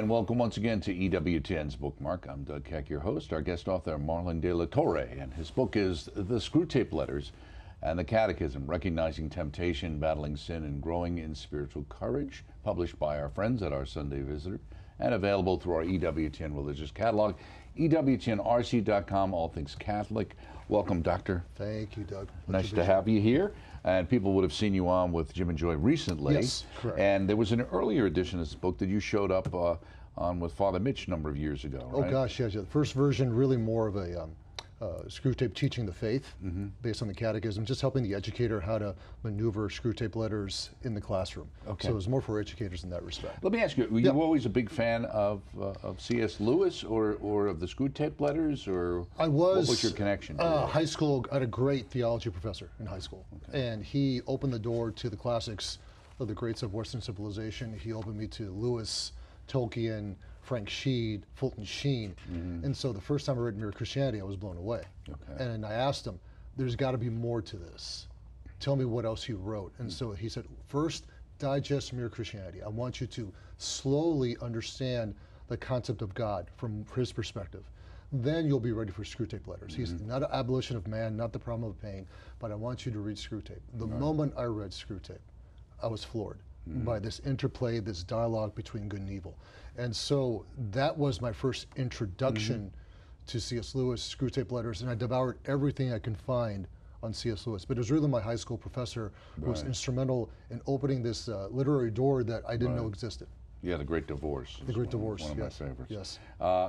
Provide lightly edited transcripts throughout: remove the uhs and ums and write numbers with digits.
And welcome once again to EWTN's Bookmark. I'm Doug Keck, your host. Our guest author, Marlon de la Torre, and his book is The Screwtape Letters and the Catechism, Recognizing Temptation, Battling Sin, and Growing in Spiritual Courage, published by our friends at our Sunday Visitor, and available through our EWTN religious catalog, EWTNRC.com, all things Catholic. Welcome, Doctor. Thank you, Doug. Nice to have you here. And people would have seen you on with Jim and Joy recently. Yes, correct. And there was an earlier edition of this book that you showed up on with Father Mitch a number of years ago, right? Oh gosh, yes. The first version, really more of a Screwtape teaching the faith, based on the Catechism, just helping the educator how to maneuver Screwtape letters in the classroom. Okay. So it was more for educators in that respect. Let me ask you, were you always a big fan of C.S. Lewis or of the Screwtape Letters, or I was. What was your connection to it? High school, I had a great theology professor in high school, and he opened the door to the classics of the greats of Western civilization. He opened me to Lewis, Tolkien, Frank Sheed, Fulton Sheen. And so the first time I read Mere Christianity, I was blown away. Okay. And I asked him, there's got to be more to this. Tell me what else you wrote. And so he said, first, digest Mere Christianity. I want you to slowly understand the concept of God from his perspective. Then you'll be ready for Screwtape Letters. He's not an abolition of man, not the problem of pain, but I want you to read Screwtape. The moment I read Screwtape, I was floored by this interplay, this dialogue between good and evil. And so that was my first introduction to C.S. Lewis, Screwtape Letters, and I devoured everything I can find on C.S. Lewis. But it was really my high school professor who was instrumental in opening this literary door that I didn't know existed. Yeah, The Great Divorce. The Great Divorce, one of yes. my favorites. Yes.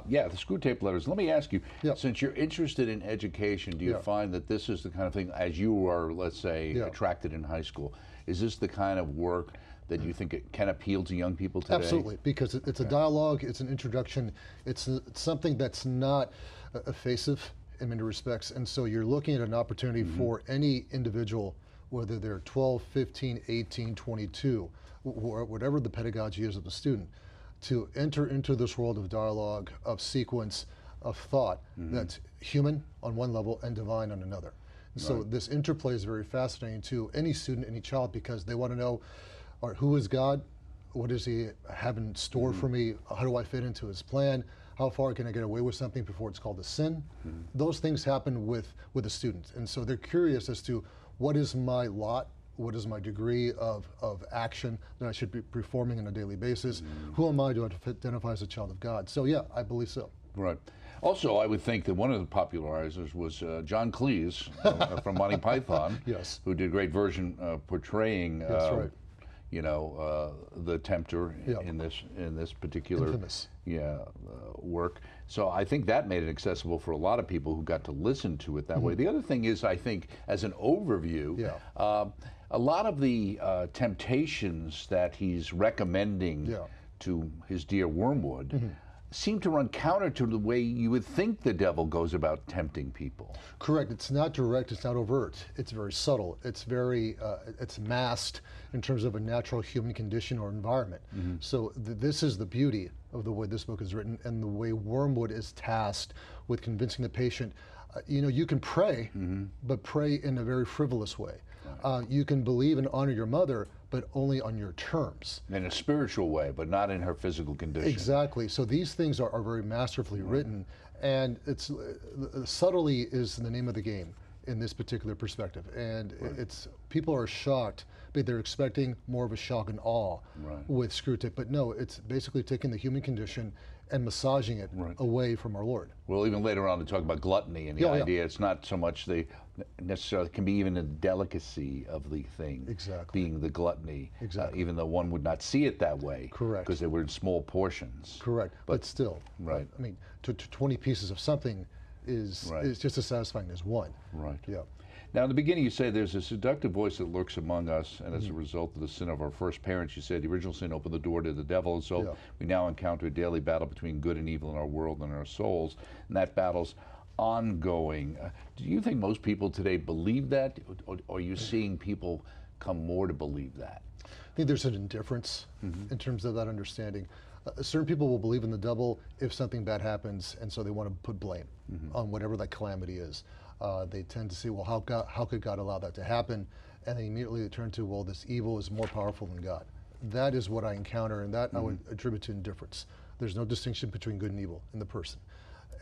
Yeah, the Screwtape Letters. Let me ask you, since you're interested in education, do you find that this is the kind of thing, as you were, let's say, attracted in high school, is this the kind of work that you think it can appeal to young people today? Absolutely, because it's a dialogue, it's an introduction, it's something that's not evasive in many respects, and so you're looking at an opportunity for any individual, whether they're 12, 15, 18, 22, whatever the pedagogy is of the student, to enter into this world of dialogue, of sequence, of thought that's human on one level and divine on another. So this interplay is very fascinating to any student, any child, because they want to know, all right, who is God? What does he have in store for me? How do I fit into his plan? How far can I get away with something before it's called a sin? Those things happen with the students. And so they're curious as to what is my lot? What is my degree of action that I should be performing on a daily basis? Who am I to identify as a child of God? So yeah, I believe so. Right. Also, I would think that one of the popularizers was John Cleese from Monty Python, who did a great version portraying you know, the tempter in this particular work. So I think that made it accessible for a lot of people who got to listen to it that way. The other thing is, I think, as an overview, a lot of the temptations that he's recommending to his dear Wormwood seem to run counter to the way you would think the devil goes about tempting people. Correct. It's not direct. It's not overt. It's very subtle. It's very, it's masked in terms of a natural human condition or environment. So this is the beauty of the way this book is written and the way Wormwood is tasked with convincing the patient. You know, you can pray, but pray in a very frivolous way. You can believe and honor your mother, but only on your terms. In a spiritual way, but not in her physical condition. Exactly. So these things are very masterfully written, and it's subtlety is the name of the game in this particular perspective. And it's people are shocked, but they're expecting more of a shock and awe with Screwtape. But no, it's basically taking the human condition and massaging it away from our Lord. Well, even later on to talk about gluttony and the idea, it's not so much the necessarily, it can be even a delicacy of the thing, being the gluttony, even though one would not see it that way, because they were in small portions. But still, I mean, to 20 pieces of something is just as satisfying as one. Now, in the beginning, you say there's a seductive voice that lurks among us, and as a result of the sin of our first parents, you said the original sin opened the door to the devil, and so we now encounter a daily battle between good and evil in our world and our souls, and that battle's ongoing. Do you think most people today believe that, or are you seeing people come more to believe that? I think there's an indifference in terms of that understanding. Certain people will believe in the devil if something bad happens, and so they want to put blame on whatever that calamity is. They tend to say, well, how could God allow that to happen? And they immediately turn to, well, this evil is more powerful than God. That is what I encounter, and that I would attribute to indifference. There's no distinction between good and evil in the person.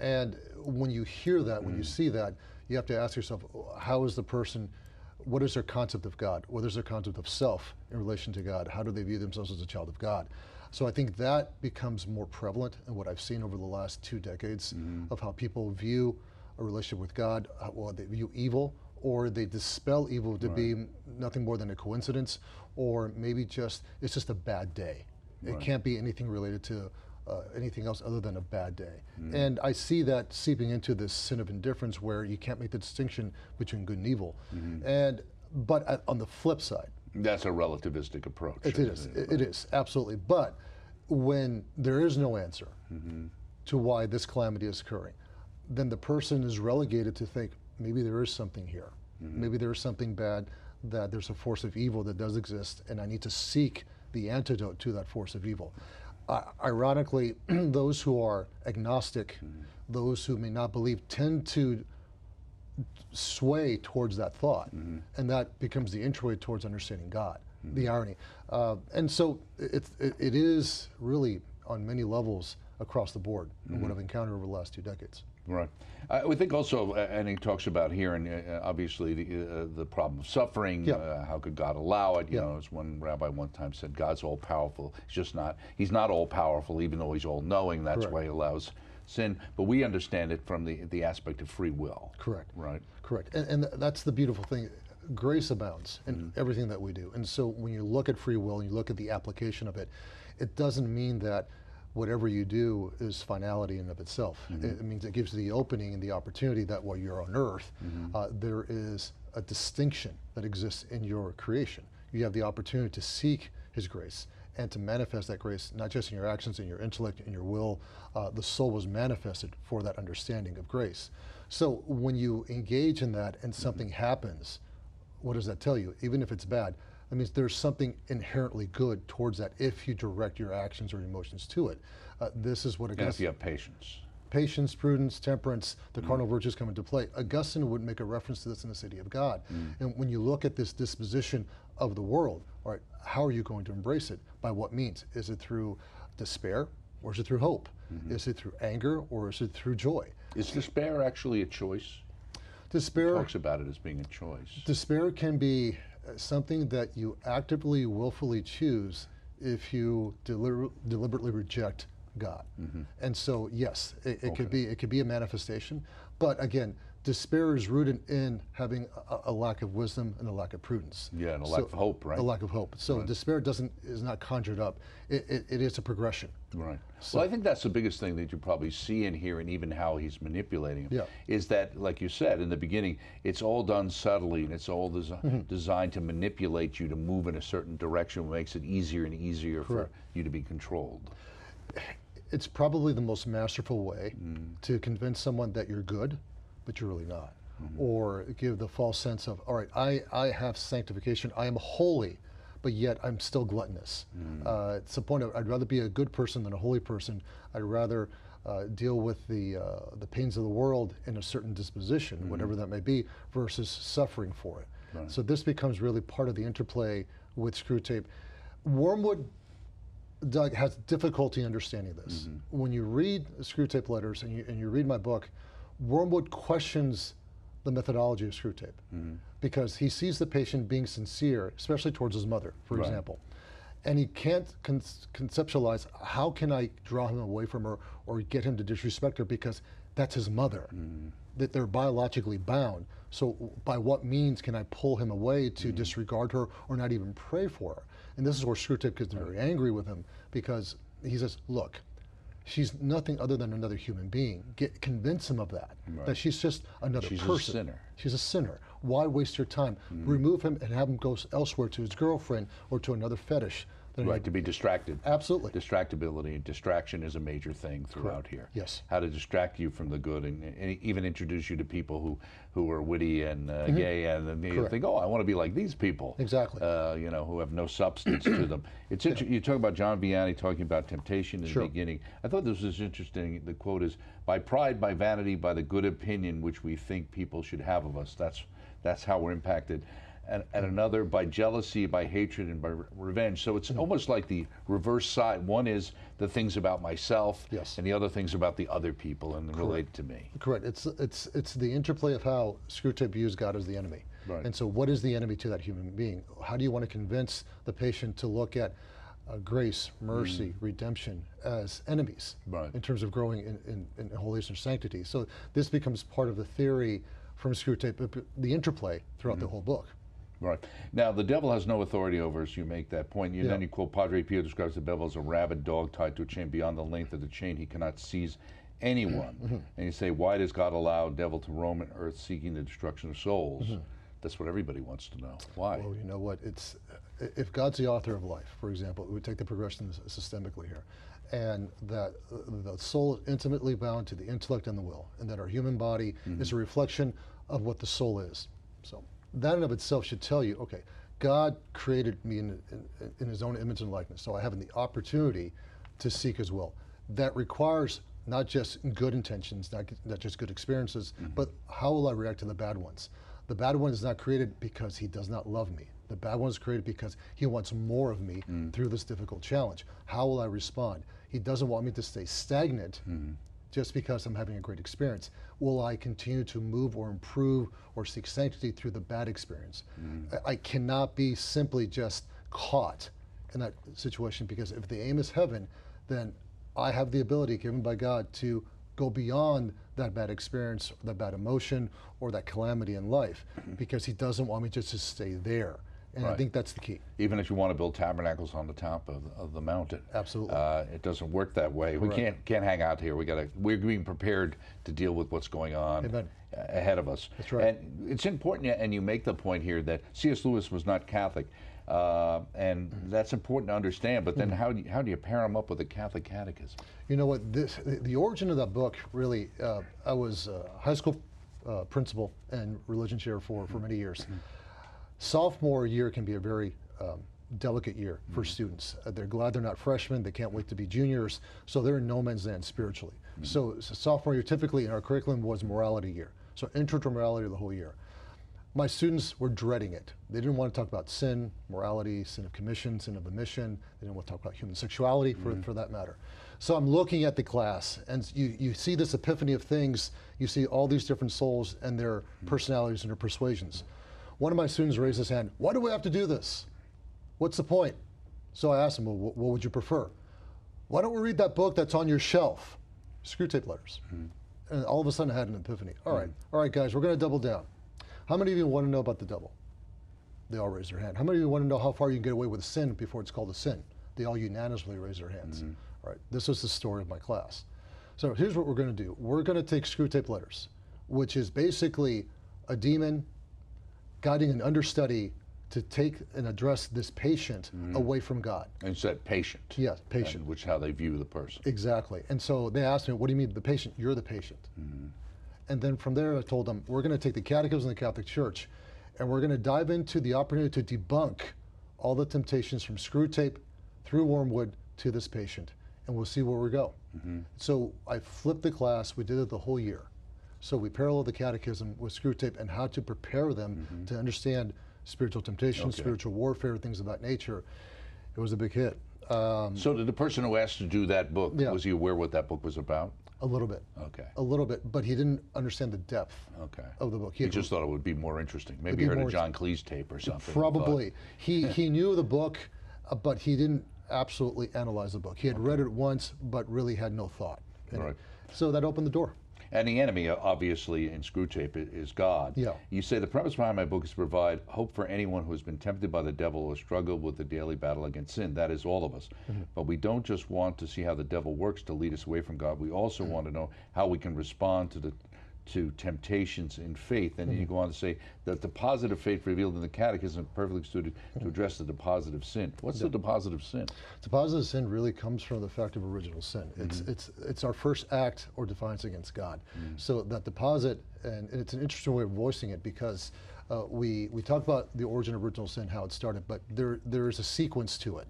And when you hear that, when you see that, you have to ask yourself, how is the person, what is their concept of God? What is their concept of self in relation to God? How do they view themselves as a child of God? So I think that becomes more prevalent in what I've seen over the last 2 decades of how people view a relationship with God. Well, they view evil, or they dispel evil to be nothing more than a coincidence, or maybe it's just a bad day. It can't be anything related to anything else other than a bad day. And I see that seeping into this sin of indifference where you can't make the distinction between good and evil. But on the flip side, that's a relativistic approach. It is, absolutely. But when there is no answer to why this calamity is occurring, then the person is relegated to think, maybe there is something here. Maybe there is something bad, that there's a force of evil that does exist, and I need to seek the antidote to that force of evil. Ironically, those who are agnostic, those who may not believe, tend to sway towards that thought, and that becomes the entryway towards understanding God. The irony, and so it is really on many levels across the board what I've encountered over the last 2 decades. Right. We think also, and he talks about here, and obviously the problem of suffering. How could God allow it? You know, as one rabbi one time said, God's all powerful. He's just not. He's not all powerful, even though he's all knowing. That's why he allows sin. But we understand it from the aspect of free will. Correct. Right. Correct. And that's the beautiful thing. Grace abounds in everything that we do. And so when you look at free will and you look at the application of it, it doesn't mean that whatever you do is finality in of itself. It means it gives you the opening and the opportunity that while you're on earth, there is a distinction that exists in your creation. You have the opportunity to seek his grace and to manifest that grace, not just in your actions, in your intellect, in your will. The soul was manifested for that understanding of grace. So when you engage in that and something happens, what does that tell you? Even if it's bad, that means there's something inherently good towards that if you direct your actions or emotions to it. This is what Augustine... And if you have patience. Patience, prudence, temperance, the cardinal virtues come into play. Augustine would make a reference to this in the City of God. And when you look at this disposition of the world, all right, how are you going to embrace it? By what means? Is it through despair, or is it through hope? Is it through anger, or is it through joy? Is despair actually a choice? Despair... He talks about it as being a choice. Despair can be something that you actively, willfully choose if you deliberately reject God. And so, yes, it could be a manifestation. But again, despair is rooted in having a lack of wisdom and a lack of prudence. Yeah, and a lack of hope, right? A lack of hope. So despair is not conjured up. It is a progression. Right. So well, I think that's the biggest thing that you probably see in here, and even how he's manipulating him, is that, like you said in the beginning, it's all done subtly, and it's all designed to manipulate you to move in a certain direction, which makes it easier and easier for you to be controlled. It's probably the most masterful way to convince someone that you're good, but you're really not. Or give the false sense of, all right, I have sanctification, I am holy, but yet I'm still gluttonous. It's the point of, I'd rather be a good person than a holy person. I'd rather deal with the pains of the world in a certain disposition, whatever that may be, versus suffering for it. So this becomes really part of the interplay with Screwtape. Wormwood, Doug, has difficulty understanding this. When you read Screwtape Letters and you read my book, Wormwood questions the methodology of Screwtape because he sees the patient being sincere, especially towards his mother, for example. And he can't conceptualize, how can I draw him away from her or get him to disrespect her, because that's his mother, that they're biologically bound. So by what means can I pull him away to disregard her or not even pray for her? And this is where Screwtape gets very angry with him, because he says, look, she's nothing other than another human being. Convince him of that, that she's just another person. She's a sinner. She's a sinner. Why waste your time? Remove him and have him go elsewhere to his girlfriend or to another fetish. Right, to be distracted. Absolutely. Distractibility. Distraction is a major thing throughout here. Yes. How to distract you from the good, and even introduce you to people who are witty and gay, and then you think, oh, I want to be like these people. Exactly. You know, who have no substance to them. It's you talk about John Vianney talking about temptation in the beginning. I thought this was interesting. The quote is, "By pride, by vanity, by the good opinion which we think people should have of us." That's how we're impacted. at another by jealousy, by hatred, and by revenge. So it's almost like the reverse side. One is the things about myself, yes, and the other things about the other people and related to me. Correct. It's the interplay of how Screwtape views God as the enemy. Right. And so what is the enemy to that human being? How do you want to convince the patient to look at grace, mercy, redemption as enemies, right, in terms of growing in holiness and sanctity? So this becomes part of the theory from Screwtape, the interplay throughout the whole book. Right. Now, the devil has no authority over us. You make that point. Yeah. Then you quote Padre Pio describes the devil as a rabid dog tied to a chain. Beyond the length of the chain, he cannot seize anyone. And you say, why does God allow devil to roam on earth seeking the destruction of souls? That's what everybody wants to know. Why? Well, you know what? It's if God's the author of life, for example, we would take the progression systemically here, and that the soul is intimately bound to the intellect and the will, and that our human body is a reflection of what the soul is. So that in of itself should tell you, okay, God created me in his own image and likeness, so I have the opportunity to seek his will. That requires not just good intentions, not just good experiences, but how will I react to the bad ones? The bad one is not created because he does not love me. The bad one is created because he wants more of me through this difficult challenge. How will I respond? He doesn't want me to stay stagnant just because I'm having a great experience. Will I continue to move or improve or seek sanctity through the bad experience? I cannot be simply just caught in that situation, because if the aim is heaven, then I have the ability given by God to go beyond that bad experience, that bad emotion, or that calamity in life, because he doesn't want me just to stay there. And I think that's the key. Even if you want to build tabernacles on the top of the mountain. Absolutely. It doesn't work that way. Correct. We can't hang out here. We're being prepared to deal with what's going on ahead of us. That's right. And it's important, and you make the point here that C.S. Lewis was not Catholic. And that's important to understand, but then how do you pair them up with the Catholic Catechism? You know what, the origin of that book, really, I was a high school principal and religion chair for many years. Sophomore year can be a very delicate year for students. They're glad they're not freshmen, they can't wait to be juniors, so they're in no man's land spiritually. So sophomore year, typically in our curriculum, was morality year. So intro to morality the whole year. My students were dreading it. They didn't want to talk about sin, morality, sin of commission, sin of omission. They didn't want to talk about human sexuality, for that matter. So I'm looking at the class, and you see this epiphany of things. You see all these different souls and their personalities and their persuasions. One of my students raised his hand. Why do we have to do this? What's the point? So I asked him, well, what would you prefer? Why don't we read that book that's on your shelf, Screwtape Letters? And all of a sudden I had an epiphany. All right, guys, we're going to double down. How many of you want to know about the devil? They all raise their hand. How many of you want to know how far you can get away with sin before it's called a sin? They all unanimously raise their hands. All right, this was the story of my class. So here's what we're going to do. We're going to take Screwtape Letters, which is basically a demon guiding an understudy to take and address this patient away from God. And you said patient. Yes, patient. Which is how they view the person. Exactly. And so they asked me, what do you mean the patient? You're the patient. And then from there, I told them, we're going to take the Catechism of the Catholic Church, and we're going to dive into the opportunity to debunk all the temptations from Screwtape through Wormwood to this patient, and we'll see where we go. So I flipped the class. We did it the whole year. So we paralleled the Catechism with Screwtape and how to prepare them to understand spiritual temptation, spiritual warfare, things of that nature. It was a big hit. So did the person who asked to do that book, was he aware what that book was about? A little bit. Okay. A little bit, but he didn't understand the depth of the book. He just thought it would be more interesting. Maybe he heard a John Cleese tape or something. Probably. He knew the book, but he didn't absolutely analyze the book. He had read it once, but really had no thought in it. So that opened the door. And the enemy, obviously, in Screwtape is God. Yeah. You say the premise behind my book is to provide hope for anyone who has been tempted by the devil or struggled with the daily battle against sin. That is all of us. But we don't just want to see how the devil works to lead us away from God. We also want to know how we can respond to temptations in faith. And then you go on to say that the positive faith revealed in the Catechism perfectly suited to address the deposit of sin. What's the deposit of sin? Deposit of sin really comes from the fact of original sin. It's our first act or defiance against God. So that deposit, and it's an interesting way of voicing it, because we talk about the origin of original sin, how it started, but there is a sequence to it.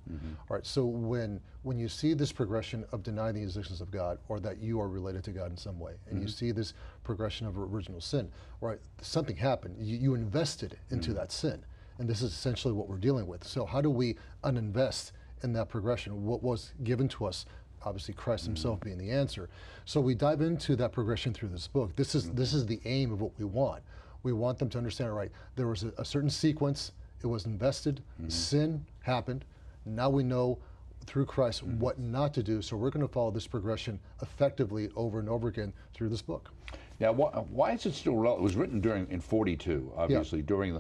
All right, so when you see this progression of denying the existence of God, or that you are related to God in some way, and you see this progression of original sin, right, something happened. You invested into that sin. And this is essentially what we're dealing with. So how do we uninvest in that progression? What was given to us, obviously Christ himself being the answer. So we dive into that progression through this book. This is the aim of what we want. We want them to understand, all right, there was a certain sequence, it was invested, sin happened, now we know through Christ what not to do, so we're going to follow this progression effectively over and over again through this book. Now, why is it still relevant? It was written in '42, obviously, during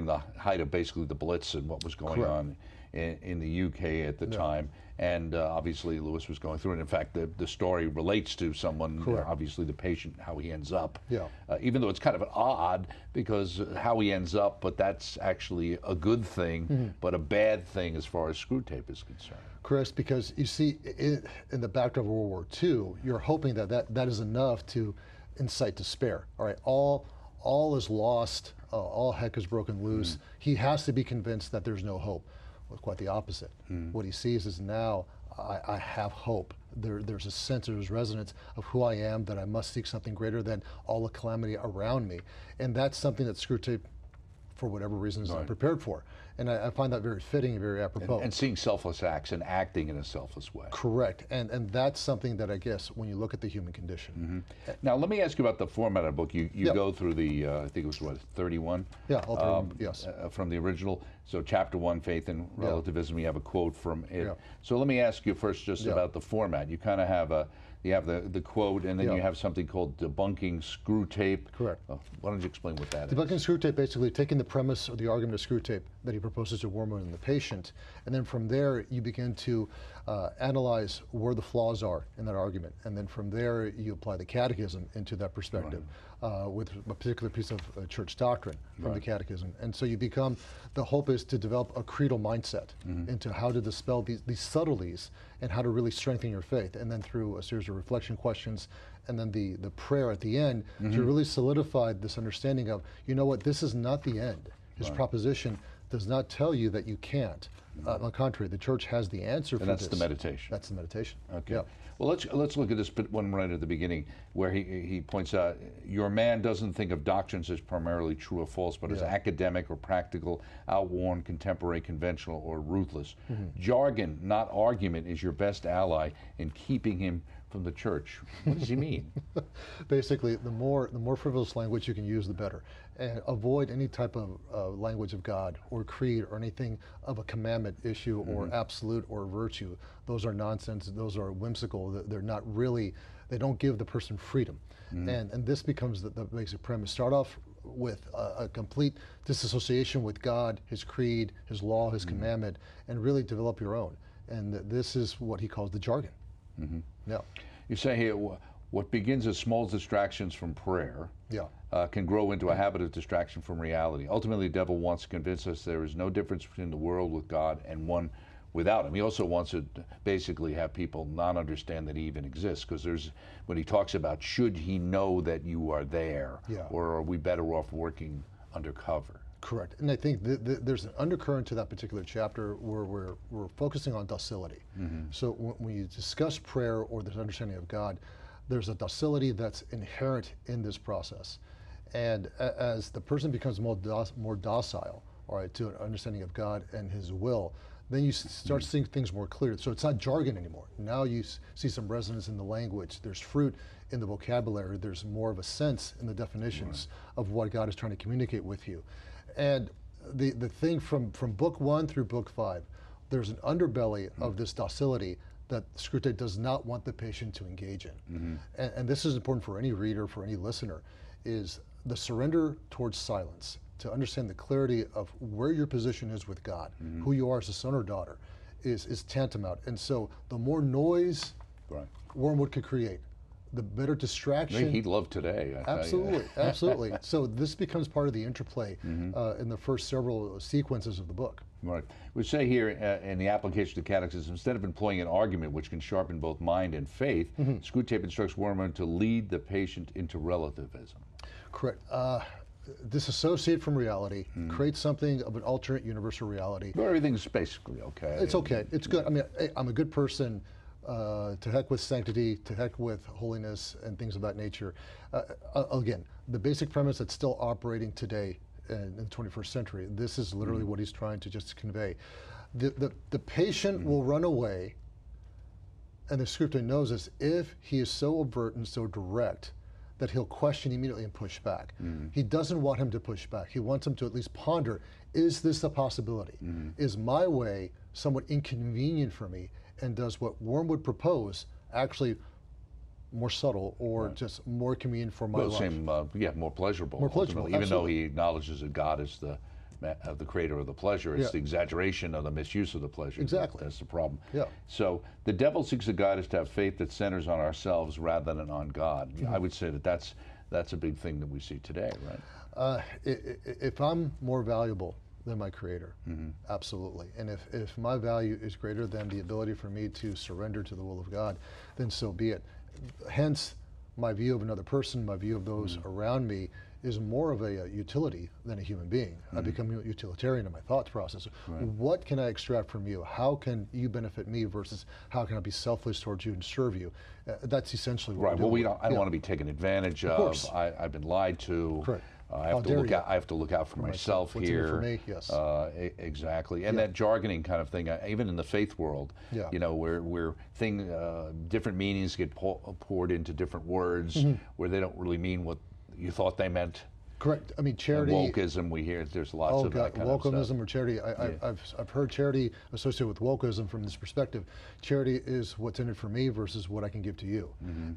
the height of basically the Blitz and what was going on in the UK at the time, and obviously Lewis was going through it. In fact, the story relates to someone, obviously the patient, how he ends up, even though it's kind of an odd, because how he ends up, but that's actually a good thing, but a bad thing as far as Screwtape is concerned. Correct, because you see, in the backdrop of World War II, you're hoping that is enough to incite despair. All right, all is lost, all heck is broken loose. He has to be convinced that there's no hope. Well, quite the opposite. What he sees is, now I have hope. There's a sense, there's resonance of who I am, that I must seek something greater than all the calamity around me. And that's something that Screwtape, for whatever reason, is not prepared for. And I find that very fitting and very apropos. And seeing selfless acts and acting in a selfless way. Correct. And that's something that, I guess, when you look at the human condition. Now, let me ask you about the format of the book. You go through the, I think it was, what, 31? Yeah, all 31, yes. From the original. So chapter 1, Faith and Relativism, you have a quote from it. So let me ask you first just about the format. You kind of have you have the quote, and then you have something called debunking Screwtape. Correct. Why don't you explain what that is? Debunking Screwtape, basically taking the premise or the argument of Screwtape that he proposes to Wormwood and the patient, and then from there you begin to analyze where the flaws are in that argument, and then from there you apply the Catechism into that perspective with a particular piece of church doctrine from the Catechism. And so you become, the hope is to develop a creedal mindset into how to dispel these subtleties and how to really strengthen your faith, and then through a series of reflection questions and then the prayer at the end to really solidify this understanding of, you know what, this is not the end. His proposition does not tell you that you can't. On the contrary, the church has the answer for this. And that's the meditation. That's the meditation. Okay. Well, let's look at this one right at the beginning, where he points out, your man doesn't think of doctrines as primarily true or false, but as academic or practical, outworn, contemporary, conventional, or ruthless. Jargon, not argument, is your best ally in keeping him from the church. What does he mean? Basically, the more frivolous language you can use, the better. And avoid any type of language of God or creed or anything of a commandment issue or absolute or virtue. Those are nonsense. Those are whimsical. They're not really, they don't give the person freedom. And this becomes the basic premise. Start off with a complete disassociation with God, his creed, his law, his commandment, and really develop your own. And this is what he calls the jargon. You say here, what begins as small distractions from prayer can grow into a habit of distraction from reality. Ultimately, the devil wants to convince us there is no difference between the world with God and one without him. He also wants to basically have people not understand that he even exists, because when he talks about, should he know that you are there, or are we better off working undercover? Correct. And I think there's an undercurrent to that particular chapter where we're focusing on docility. So when you discuss prayer or this understanding of God, there's a docility that's inherent in this process. And as the person becomes more docile, all right, to an understanding of God and his will, then you start seeing things more clear. So it's not jargon anymore. Now you see some resonance in the language. There's fruit in the vocabulary. There's more of a sense in the definitions of what God is trying to communicate with you. And the thing from book 1 through book 5, there's an underbelly of this docility that Screwtape does not want the patient to engage in. And this is important for any reader, for any listener, is the surrender towards silence, to understand the clarity of where your position is with God, who you are as a son or daughter, is tantamount. And so the more noise Wormwood could create, the better distraction. He'd love today. Absolutely, absolutely. So this becomes part of the interplay in the first several sequences of the book. Right. We say here in the application of the Catechism, instead of employing an argument which can sharpen both mind and faith, Screwtape instructs Wormwood to lead the patient into relativism. Correct. Disassociate from reality, create something of an alternate universal reality. Well, everything's basically okay. It's okay. It's good. I mean, I'm a good person. To heck with sanctity, to heck with holiness and things of that nature. Again, the basic premise that's still operating today in the 21st century. This is literally what he's trying to just convey. The patient will run away, and the Screwtape knows this, if he is so overt and so direct that he'll question immediately and push back. He doesn't want him to push back. He wants him to at least ponder, is this a possibility? Is my way somewhat inconvenient for me? And does what Worm would propose actually more subtle or just more convenient for my life? More pleasurable. More pleasurable, even though he acknowledges that God is the creator of the pleasure, it's the exaggeration of the misuse of the pleasure. Exactly. That's the problem. Yeah. So the devil seeks to guide us to have faith that centers on ourselves rather than on God. I would say that that's a big thing that we see today, right? If I'm more valuable than my creator, absolutely. And if my value is greater than the ability for me to surrender to the will of God, then so be it. Hence, my view of another person, my view of those around me is more of a utility than a human being. I become utilitarian in my thought process. What can I extract from you? How can you benefit me versus how can I be selfless towards you and serve you? That's essentially what we're doing. I don't want to be taken advantage of. I've been lied to. Correct. I have to look out for myself What's here. in it for me? Yes. Exactly. And that jargoning kind of thing, even in the faith world, you know, where different meanings get poured into different words, where they don't really mean what you thought they meant. Correct. I mean, charity. And wokeism, we hear there's lots of that kind of stuff. Wokeism or charity. I've heard charity associated with wokeism from this perspective. Charity is what's in it for me versus what I can give to you,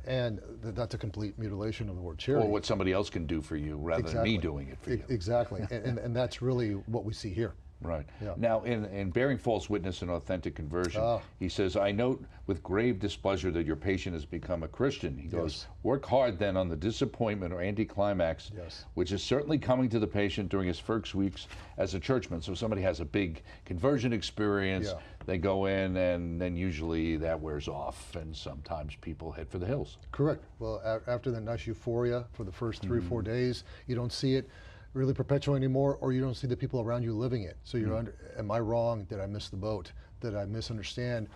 and that's a complete mutilation of the word charity. Or what somebody else can do for you rather than me doing it for you. Exactly, and that's really what we see here. Right. Yeah. Now, in bearing false witness and authentic conversion, he says, I note with grave displeasure that your patient has become a Christian. He goes, work hard then on the disappointment or anticlimax, which is certainly coming to the patient during his first weeks as a churchman. So somebody has a big conversion experience, they go in, and then usually that wears off, and sometimes people head for the hills. Correct. Well, after that nice euphoria for the first 3 or 4 days, you don't see it really perpetuate anymore, or you don't see the people around you living it. So you're am I wrong? Did I miss the boat? Did I misunderstand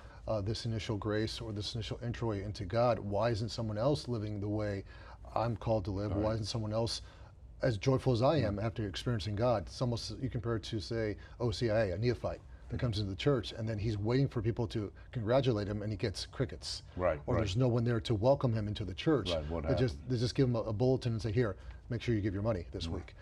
this initial grace or this initial entry into God? Why isn't someone else living the way I'm called to live? Why isn't someone else as joyful as I am after experiencing God? It's almost, you compare it to, say, OCIA, a neophyte that comes into the church, and then he's waiting for people to congratulate him, and he gets crickets. Or there's no one there to welcome him into the church. They just give him a bulletin and say, here, make sure you give your money this week.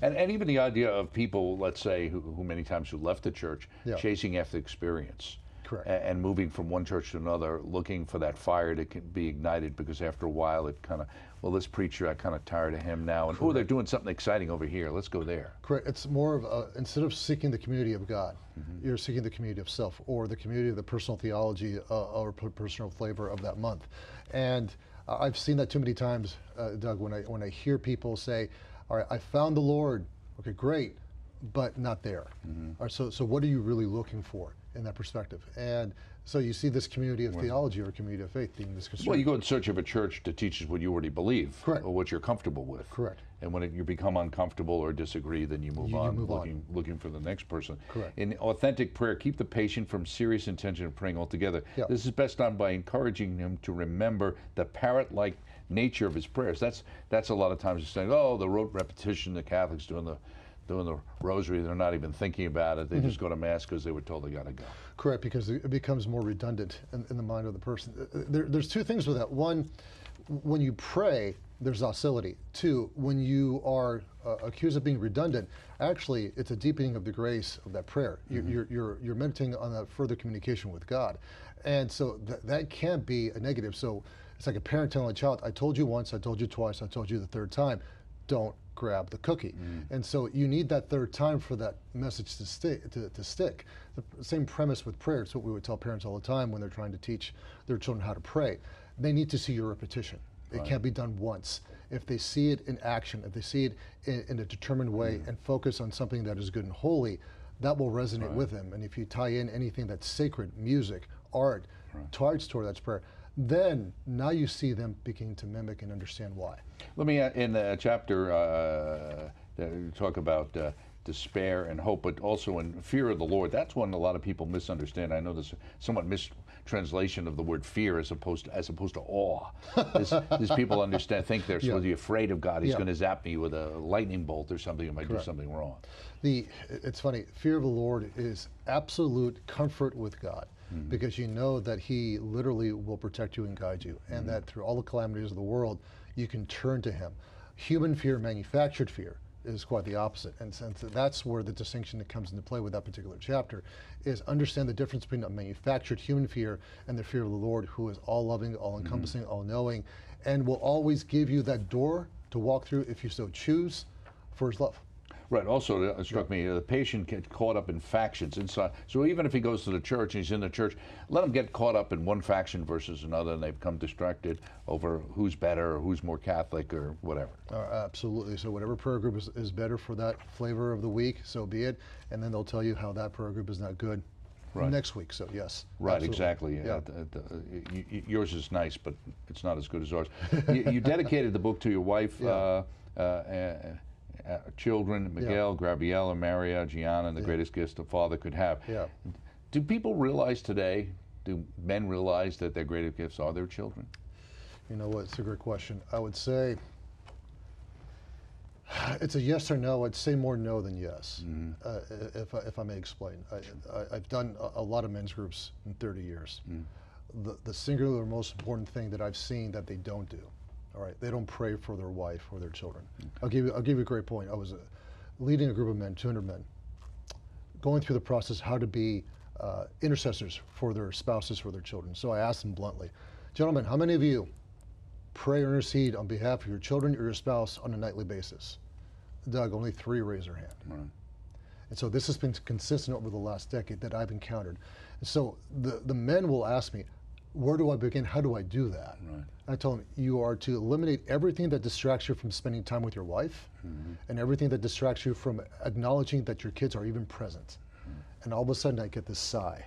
And even the idea of people, let's say, who many times who left the church, chasing after experience. And moving from one church to another, looking for that fire to be ignited, because after a while it kind of, well, this preacher, I kind of tired of him now, and oh, they're doing something exciting over here, let's go there. Correct. It's more of instead of seeking the community of God, you're seeking the community of self, or the community of the personal theology or personal flavor of that month. And I've seen that too many times, Doug, when I hear people say, all right, I found the Lord, okay, great, but not there. All right, so what are you really looking for in that perspective? And so you see this community of theology or community of faith being this concern. Well, you go in search of a church that teaches what you already believe, or what you're comfortable with. And when you become uncomfortable or disagree, then you move on, looking for the next person. In authentic prayer, keep the patient from serious intention of praying altogether. This is best done by encouraging him to remember the parrot-like nature of his prayers. That's a lot of times saying, oh, the rote repetition, the Catholics doing the rosary, they're not even thinking about it. They just go to Mass because they were told they got to go. Correct, because it becomes more redundant in the mind of the person. There's two things with that. One, when you pray, there's docility. Two, when you are accused of being redundant, actually, it's a deepening of the grace of that prayer. You're meditating on that further communication with God. And so that can't be a negative. So it's like a parent telling a child, I told you once, I told you twice, I told you the third time, don't grab the cookie. And so you need that third time for that message to stick. The same premise with prayer. It's what we would tell parents all the time when they're trying to teach their children how to pray. They need to see your repetition. It can't be done once. If they see it in action, if they see it in a determined way and focus on something that is good and holy, that will resonate with them. And if you tie in anything that's sacred, music, art, toward that's prayer, then now you see them beginning to mimic and understand why. Let me, in the chapter, talk about despair and hope, but also in fear of the Lord. That's one a lot of people misunderstand. I know there's somewhat mistranslation of the word fear as opposed to awe. These people think they're supposed to be afraid of God. He's going to zap me with a lightning bolt or something. I might do something wrong. It's funny. Fear of the Lord is absolute comfort with God. Because you know that He literally will protect you and guide you, and that through all the calamities of the world, you can turn to Him. Human fear, manufactured fear, is quite the opposite. And since that's where the distinction that comes into play with that particular chapter is understand the difference between a manufactured human fear and the fear of the Lord, who is all-loving, all-encompassing, all-knowing, and will always give you that door to walk through if you so choose for His love. Right. Also, it struck me, the patient gets caught up in factions inside. So even if he goes to the church and he's in the church, let him get caught up in one faction versus another, and they become distracted over who's better or who's more Catholic or whatever. Absolutely. So whatever prayer group is better for that flavor of the week, so be it. And then they'll tell you how that prayer group is not good next week. So yes. Right. Absolutely. Exactly. Yeah. Yours is nice, but it's not as good as ours. You dedicated the book to your wife. Children, Miguel, Gabriela, Maria, Gianna, and the greatest gift a father could have. Do people realize today, do men realize that their greatest gifts are their children? You know what, it's a great question. I would say it's a yes or no. I'd say more no than yes, if I may explain. I've done a lot of men's groups in 30 years. The singular most important thing that I've seen that they don't do, all right, they don't pray for their wife or their children. I'll give you a great point. I was leading a group of men, 200 men, going through the process how to be intercessors for their spouses, for their children. So I asked them bluntly, gentlemen, how many of you pray or intercede on behalf of your children or your spouse on a nightly basis? Doug, only 3 raised their hand. Right. And so this has been consistent over the last decade that I've encountered. And so the men will ask me, where do I begin? How do I do that? Right. I tell them, you are to eliminate everything that distracts you from spending time with your wife and everything that distracts you from acknowledging that your kids are even present. And all of a sudden I get this sigh.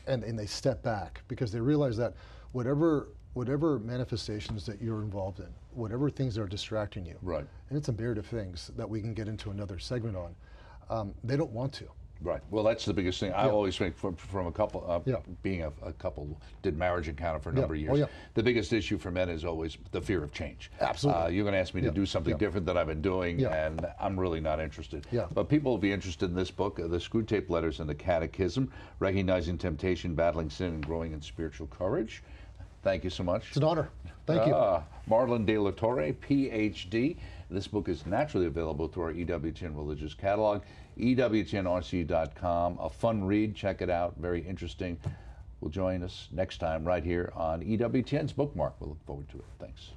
And they step back because they realize that whatever manifestations that you're involved in, whatever things that are distracting you, right, and it's a myriad of things that we can get into another segment on, they don't want to. Right. Well, that's the biggest thing. I always think from a couple, being a couple, did marriage encounter for a number of years. The biggest issue for men is always the fear of change. Absolutely. You're going to ask me to do something different than I've been doing, and I'm really not interested. But people will be interested in this book, the Screwtape Letters and the Catechism, Recognizing Temptation, Battling Sin, and Growing in Spiritual Courage. Thank you so much. It's an honor. Thank you. Marlon de la Torre, Ph.D. This book is naturally available through our EWTN religious catalog, EWTNRC.com. A fun read. Check it out. Very interesting. Will join us next time right here on EWTN's Bookmark. We'll look forward to it. Thanks.